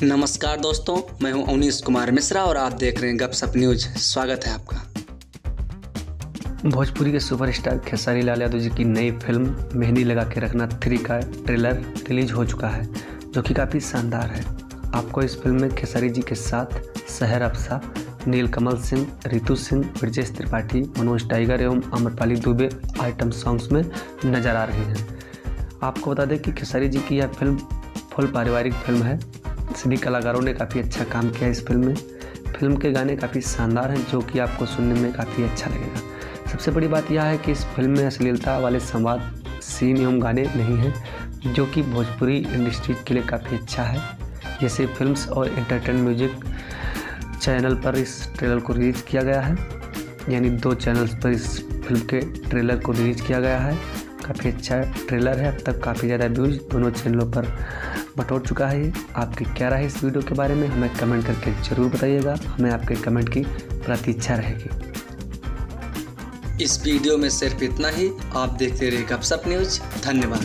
नमस्कार दोस्तों, मैं हूं अवनीश कुमार मिश्रा और आप देख रहे हैं गपशप न्यूज। स्वागत है आपका। भोजपुरी के सुपरस्टार खेसारी लाल यादव जी की नई फिल्म मेहंदी लगा के रखना 3 का ट्रेलर रिलीज हो चुका है, जो कि काफ़ी शानदार है। आपको इस फिल्म में खेसारी जी के साथ सहर अफसा, नीलकमल सिंह, रितु सिंह, ब्रजेश त्रिपाठी, मनोज टाइगर एवं आम्रपाली दुबे आइटम सॉन्ग्स में नजर आ रहे हैं। आपको बता दें कि खेसारी जी की यह फिल्म फुल पारिवारिक फिल्म है। सभी कलाकारों ने काफ़ी अच्छा काम किया इस फिल्म में। फिल्म के गाने काफ़ी शानदार हैं, जो कि आपको सुनने में काफ़ी अच्छा लगेगा। सबसे बड़ी बात यह है कि इस फिल्म में अश्लीलता वाले संवाद, सीन एवं गाने नहीं हैं, जो कि भोजपुरी इंडस्ट्री के लिए काफ़ी अच्छा है। जैसे फिल्म्स और एंटरटेन म्यूजिक चैनल पर इस ट्रेलर को रिलीज़ किया गया है, यानी 2 चैनल्स पर इस फिल्म के ट्रेलर को रिलीज़ किया गया है। काफ़ी अच्छा ट्रेलर है। अब तक काफ़ी ज़्यादा व्यूज़ दोनों चैनलों पर बटोर चुका है। आपकी क्या राय है इस वीडियो के बारे में, हमें कमेंट करके ज़रूर बताइएगा। हमें आपके कमेंट की प्रतीक्षा रहेगी। इस वीडियो में सिर्फ इतना ही। आप देखते रहिए गपशप न्यूज। धन्यवाद।